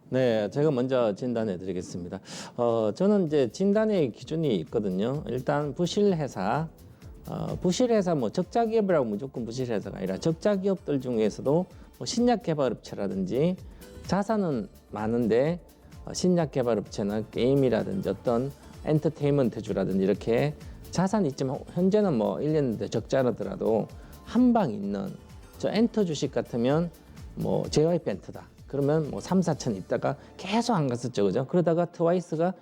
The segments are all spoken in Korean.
네, 제가 먼저 진단해 드리겠습니다. 저는 이제 진단의 기준이 있거든요. 일단 부실회사, 부실회사 뭐 적자기업이라고 무조건 부실회사가 아니라 적자기업들 중에서도 뭐 신약개발업체라든지 자산은 많은데 신약개발업체나 게임이라든지 어떤 엔터테인먼트주라든지 이렇게 자산이 있지만 현재는 뭐 1년 적자라더라도 한 방 있는 저 엔터 주식 같으면 뭐 JYP 엔터다. 그러면 뭐 3, 4천 있다가 계속 안 갔었죠. 그죠? 그러다가 트와이스가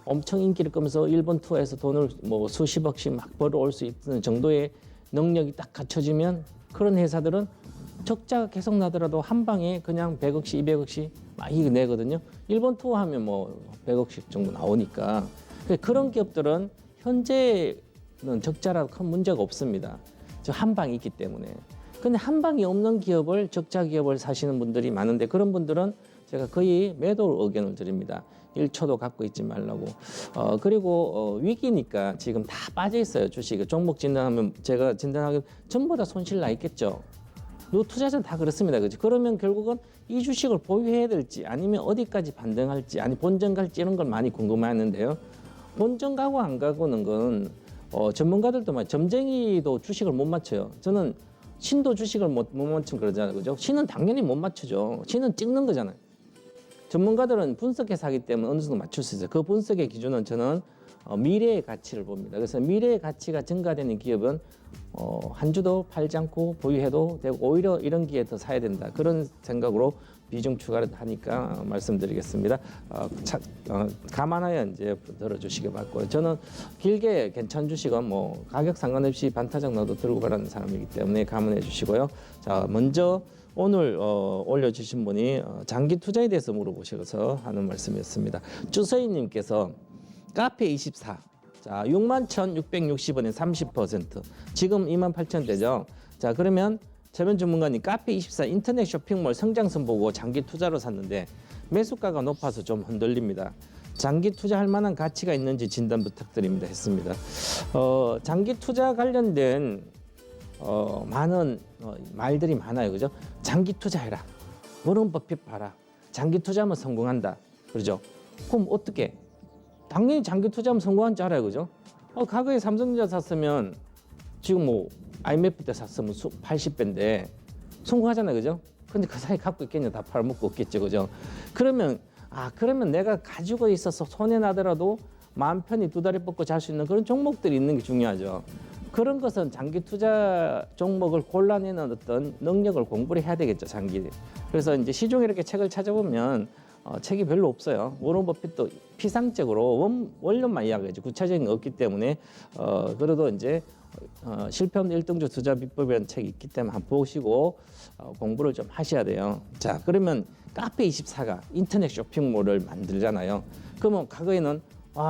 엄청 인기를 끄면서 일본 투어에서 돈을 뭐 수십억씩 막 벌어올 수 있는 정도의 능력이 딱 갖춰지면 그런 회사들은 적자가 계속 나더라도 한 방에 그냥 100억씩, 200억씩 막 이익 내거든요. 일본 투어 하면 뭐 100억씩 정도 나오니까. 그런 기업들은 현재는 적자라도 큰 문제가 없습니다. 저 한 방이 있기 때문에. 근데 한 방이 없는 기업을 적자 기업을 사시는 분들이 많은데 그런 분들은 제가 거의 매도 의견을 드립니다. 1초도 갖고 있지 말라고. 그리고 위기니까 지금 다 빠져 있어요. 주식. 종목 진단하면 제가 진단하기 전부 다 손실 나 있겠죠. 요 투자자는 다 그렇습니다. 그렇지? 그러면 결국은 이 주식을 보유해야 될지 아니면 어디까지 반등할지 아니 본전 갈지 이런 걸 많이 궁금해하는데요. 본전 가고 안 가고는 건 전문가들도 막 점쟁이도 주식을 못 맞춰요. 저는 신도 주식을 못 맞추면 그러잖아요. 그죠? 신은 당연히 못 맞추죠. 신은 찍는 거잖아요. 전문가들은 분석해서 하기 때문에 어느 정도 맞출 수 있어요. 그 분석의 기준은 저는 미래의 가치를 봅니다. 그래서 미래의 가치가 증가되는 기업은 한 주도 팔지 않고 보유해도 되고 오히려 이런 기회에 더 사야 된다. 그런 생각으로 비중 추가를 하니까 말씀드리겠습니다. 감안하여 이제 들어주시기 바라고요. 저는 길게 괜찮은 주식은 뭐 가격 상관없이 반타작 나도 들고 가라는 사람이기 때문에 감안해 주시고요. 자, 먼저 오늘 올려주신 분이 장기 투자에 대해서 물어보셔서 하는 말씀이었습니다. 주서희님께서 카페24 자 61,660원에 30% 지금 28,000 되죠. 자 그러면 최면 전문가님 카페24 인터넷 쇼핑몰 성장성 보고 장기 투자로 샀는데 매수가가 높아서 좀 흔들립니다. 장기 투자할 만한 가치가 있는지 진단 부탁드립니다 했습니다. 장기 투자 관련된 많은 말들이 많아요. 그죠? 장기 투자해라. 워런 버핏 봐라. 장기 투자하면 성공한다. 그러죠? 그럼 어떻게? 당연히 장기 투자하면 성공한 줄 알아요. 그죠? 과거에 삼성전자 샀으면 지금 뭐 IMF 때 샀으면 80배인데 성공하잖아요. 그죠? 근데 그 사이 갖고 있겠냐? 다 팔아먹고 없겠죠. 그죠? 그러면 내가 가지고 있어서 손해 나더라도 마음 편히 두 다리 뻗고 잘 수 있는 그런 종목들이 있는 게 중요하죠. 그런 것은 장기 투자 종목을 골라내는 어떤 능력을 공부를 해야 되겠죠, 장기. 그래서 이제 시중에 이렇게 책을 찾아보면 책이 별로 없어요. 워런 버핏도 피상적으로 원론만 이야기하죠. 구체적인 거 없기 때문에 그래도 이제 실패 없는 1등주 투자 비법이라는 책이 있기 때문에 한번 보시고 공부를 좀 하셔야 돼요. 자, 그러면 카페24가 인터넷 쇼핑몰을 만들잖아요. 그러면 과거에는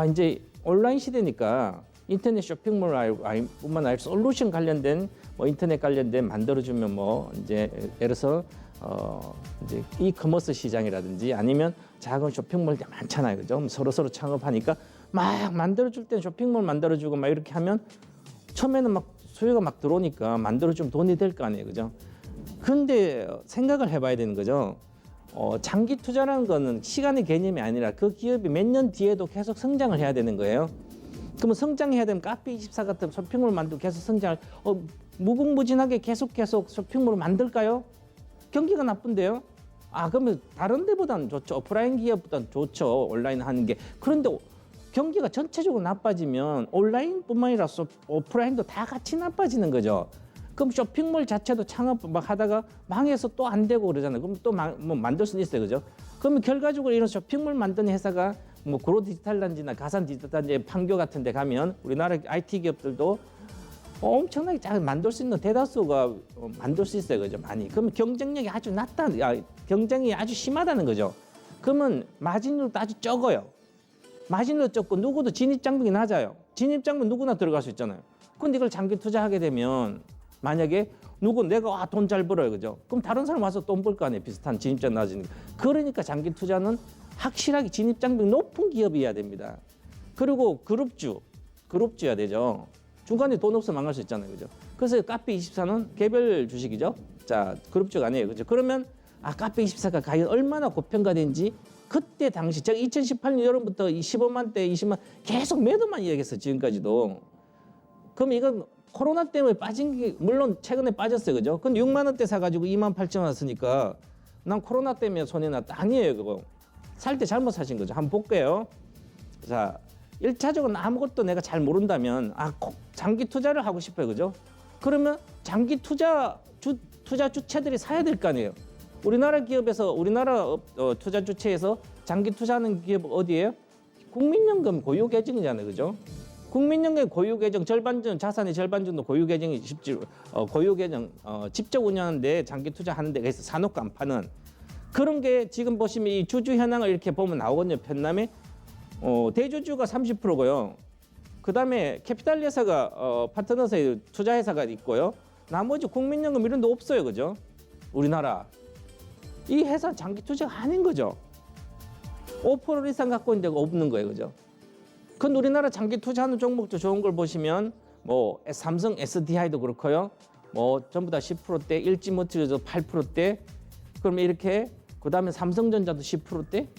이제 온라인 시대니까 인터넷 쇼핑몰뿐만 아니라 솔루션 관련된 뭐 인터넷 관련된 만들어주면 뭐 이제 예를 들어서 이제 이커머스 시장이라든지 아니면 작은 쇼핑몰들 많잖아요. 그죠? 서로 창업하니까 막 만들어줄 땐 쇼핑몰 만들어주고 막 이렇게 하면 처음에는 막 수요가 막 들어오니까 만들어주면 돈이 될 거 아니에요. 그죠? 근데 생각을 해봐야 되는 거죠. 장기 투자라는 거는 시간의 개념이 아니라 그 기업이 몇 년 뒤에도 계속 성장을 해야 되는 거예요. 그러면 성장해야 되면 카페24 같은 쇼핑몰 만들고 계속 성장을 무궁무진하게 계속 쇼핑몰을 만들까요? 경기가 나쁜데요? 그러면 다른 데보다는 좋죠. 오프라인 기업보다는 좋죠. 온라인 하는 게. 그런데 경기가 전체적으로 나빠지면 온라인뿐만 아니라 오프라인도 다 같이 나빠지는 거죠. 그럼 쇼핑몰 자체도 창업 막 하다가 망해서 또 안 되고 그러잖아요. 그럼 또 뭐 만들 수는 있어요. 그죠? 그러면 결과적으로 이런 쇼핑몰 만드는 회사가 뭐 그로 디지털단지나 가산 디지털단지 판교 같은 데 가면 우리나라 IT 기업들도 엄청나게 잘 만들 수 있는 대다수가 만들 수 있어요. 그죠? 많이. 그러면 경쟁력이 아주 경쟁이 아주 심하다는 거죠. 그러면 마진율도 아주 적어요. 마진율도 적고 누구도 진입장벽이 낮아요. 진입장벽 누구나 들어갈 수 있잖아요. 근데 이걸 장기 투자하게 되면 만약에 내가 돈 잘 벌어요. 그죠? 그럼 다른 사람 와서 돈 벌 거 아니에요. 비슷한 진입장 낮으니까. 그러니까 장기 투자는 확실하게 진입장벽이 높은 기업이어야 됩니다. 그리고 그룹주여야 되죠. 중간에 돈 없으면 망할 수 있잖아요. 그죠? 그래서 카페24는 개별 주식이죠. 자, 그룹주가 아니에요. 그죠? 그러면 카페24가 과연 얼마나 고평가된지 그때 당시 제가 2018년 여름부터 15만 대, 20만 계속 매도만 이야기했어요. 지금까지도. 그럼 이건 코로나 때문에 빠진 게 물론 최근에 빠졌어요. 그죠? 근데 6만 원대 사가지고 2만 8천 원 왔으니까 난 코로나 때문에 손해났다. 아니에요. 그거. 살 때 잘못 사신 거죠. 한번 볼게요. 자, 1차적으로 아무것도 내가 잘 모른다면 장기 투자를 하고 싶어요. 그죠? 그러면 장기 투자 주체들이 사야 될 거 아니에요. 우리나라 기업에서 우리나라 투자 주체에서 장기 투자하는 기업 어디예요? 국민연금 고유 계정이잖아요. 그죠? 국민연금 고유 계정 절반 정도 자산의 절반 정도 고유 계정이 고유 계정 직접 운영하는데 장기 투자하는 데가 있어. 사놓고 안 파는 그런 게 지금 보시면 이 주주 현황을 이렇게 보면 나오거든요. 편남에 대주주가 30%고요. 그다음에 캐피탈 회사가 파트너스의 투자 회사가 있고요. 나머지 국민연금 이런 데 없어요. 그죠? 우리나라 이 회사 장기 투자가 아닌 거죠. 5% 이상 갖고 있는 데가 없는 거예요. 그죠? 그건 우리나라 장기 투자하는 종목도 좋은 걸 보시면 뭐 삼성 SDI도 그렇고요. 뭐 전부 다 10%대, 일지모티브도 8%대. 그러면 이렇게 그다음에 삼성전자도 10%대.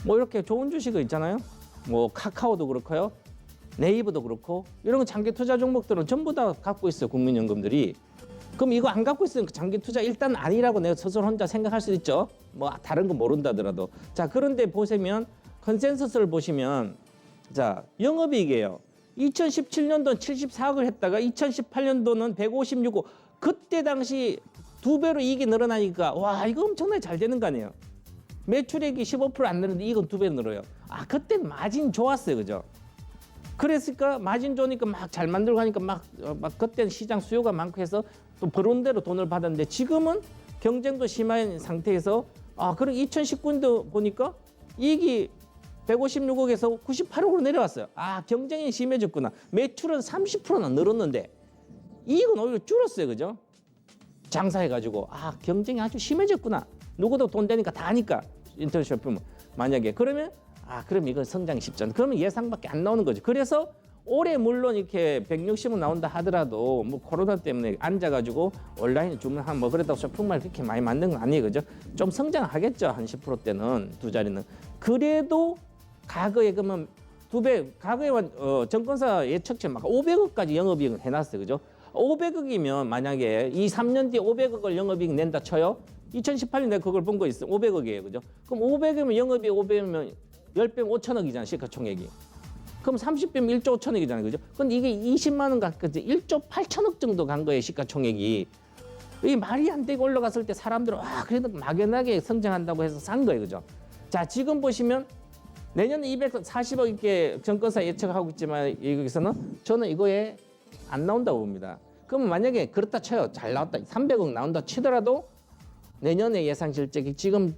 뭐 이렇게 좋은 주식이 있잖아요. 뭐 카카오도 그렇고요. 네이버도 그렇고 이런 장기 투자 종목들은 전부 다 갖고 있어요. 국민연금들이. 그럼 이거 안 갖고 있으면 장기 투자 일단 아니라고 내가 스스로 혼자 생각할 수 있죠. 뭐 다른 거 모른다더라도. 자, 그런데 보시면 컨센서스를 보시면 자, 영업이익이에요. 2017년도는 74억을 했다가 2018년도는 156억. 그때 당시 2배로 이익이 늘어나니까 와, 이거 엄청나게 잘 되는 거 아니에요. 매출액이 15%안 늘었는데 이건 2배 늘어요. 그때 마진 좋았어요. 그죠? 그랬으니까 마진 좋으니까 막 잘 만들고 하니까 막 그때는 시장 수요가 많고 해서 또 벌어온 대로 돈을 받았는데 지금은 경쟁도 심한 상태에서 그리고 2019년도 보니까 이익이 156억에서 98억으로 내려왔어요. 경쟁이 심해졌구나. 매출은 30%나 늘었는데 이익은 오히려 줄었어요. 그죠? 장사해가지고 경쟁이 아주 심해졌구나. 누구도 돈 되니까 다 하니까 인터넷 쇼핑 만약에 그러면 그럼 이건 성장이 쉽잖아. 그러면 예상밖에 안 나오는 거죠. 그래서 올해 물론 이렇게 160은 나온다 하더라도 뭐 코로나 때문에 앉아가지고 온라인 주문하면 뭐 그랬다고 쇼핑몰 그렇게 많이 만든 건 아니에요. 그죠? 좀 성장하겠죠. 한 10%대는 두 자리는. 그래도 과거에 그러면 2배, 과거에 정권사 예측치 막 500억까지 영업이익을 해놨어요. 그죠? 500억이면 만약에 3년 뒤에 500억을 영업이익 낸다 쳐요. 2018년 내가 그걸 본 거 있어. 500억이에요. 그죠? 그럼 500이면 영업이익 500이면 10배면 5천억이잖아. 시가총액이. 그럼 30배면 1조 5천억이잖아요. 그죠? 근데 이게 20만 원 갔겠지. 1조 8천억 정도 간 거예요. 시가총액이. 이 말이 안 되고 올라갔을 때 사람들은 그래도 막연하게 성장한다고 해서 산 거예요. 그죠? 자, 지금 보시면 내년에 240억 이렇게 정권사 예측하고 있지만 여기서는 저는 이거에 안 나온다고 봅니다. 그러면 만약에 그렇다 쳐요. 잘 나왔다. 300억 나온다 치더라도 내년에 예상 실적이 지금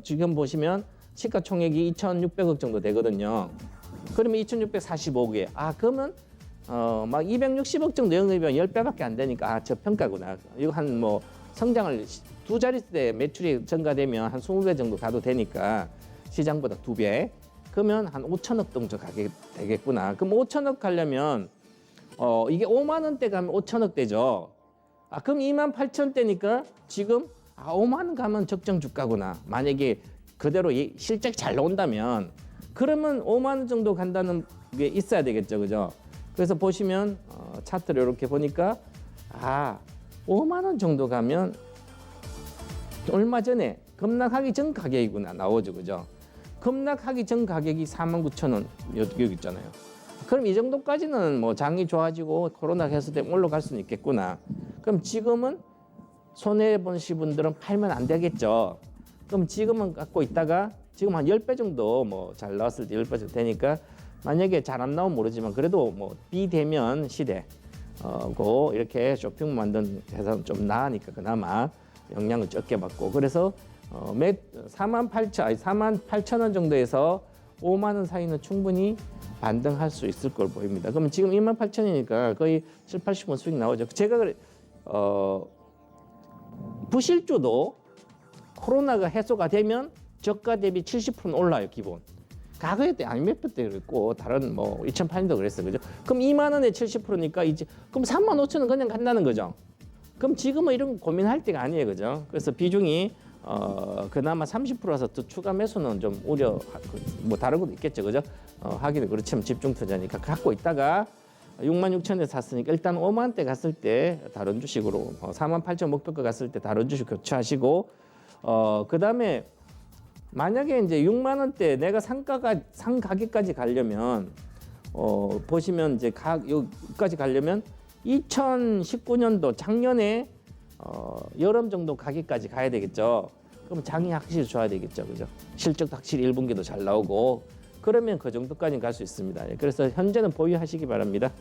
지금 보시면 시가총액이 2,600억 정도 되거든요. 그러면 2,645억이에요. 그러면 막 260억 정도 영업이면 10배밖에 안 되니까 저평가구나. 이거 한 뭐 성장을 두 자릿수에 매출이 증가되면 한 20배 정도 가도 되니까 시장보다 2배. 그러면 한 5천억 정도 가게 되겠구나. 그럼 5천억 가려면 이게 5만 원대 가면 5천억 되죠. 그럼 2만 8천 대니까 지금 5만 원 가면 적정 주가구나. 만약에 그대로 실적이 잘 나온다면 그러면 5만 원 정도 간다는 게 있어야 되겠죠. 그죠? 그래서 보시면 차트를 이렇게 보니까 5만 원 정도 가면 얼마 전에 급락하기 전 가격이구나 나오죠. 그죠? 급락하기 전 가격이 49,000원 여기 있잖아요. 그럼 이 정도까지는 뭐 장이 좋아지고 코로나 해소되면 올라갈 수는 있겠구나. 그럼 지금은 손해보신 분들은 팔면 안 되겠죠. 그럼 지금은 갖고 있다가 지금 한 10배 정도 뭐 잘 나왔을 때 10배 정도 되니까 만약에 잘 안 나오면 모르지만 그래도 뭐 비대면 시대 고 이렇게 쇼핑몰 만든 회사는 좀 나으니까 그나마 영향을 적게 받고 그래서 48,000원 정도에서 5만 원 사이는 충분히 반등할 수 있을 걸 보입니다. 그러면 지금 28,000원이니까 거의 7, 80원 수익 나오죠. 제가 부실주도 코로나가 해소가 되면 저가 대비 70%는 올라요, 기본. 과거에 때 IMF 때 그랬고 다른 뭐 2008년도 그랬어요. 그죠? 그럼 2만 원에 70%니까 이제 그럼 3만 5천 원 그냥 간다는 거죠. 그럼 지금은 이런 거 고민할 때가 아니에요. 그죠? 그래서 비중이 그나마 30%라서 또 추가 매수는 좀 우려 뭐 다른 것도 있겠죠, 그죠? 하기는 그렇지만 집중 투자니까 갖고 있다가 66,000에 샀으니까 일단 5만대 갔을 때 다른 주식으로 48,000 목표가 갔을 때 다른 주식 교체하시고 그다음에 만약에 이제 6만 원대 내가 산 가격까지 가려면 보시면 이제 여기까지 가려면 2019년도 작년에 여름 정도 가격까지 가야 되겠죠. 그럼 장이 확실히 좋아야 되겠죠, 그죠? 실적도 확실히 1분기도 잘 나오고 그러면 그 정도까지 갈 수 있습니다. 그래서 현재는 보유하시기 바랍니다.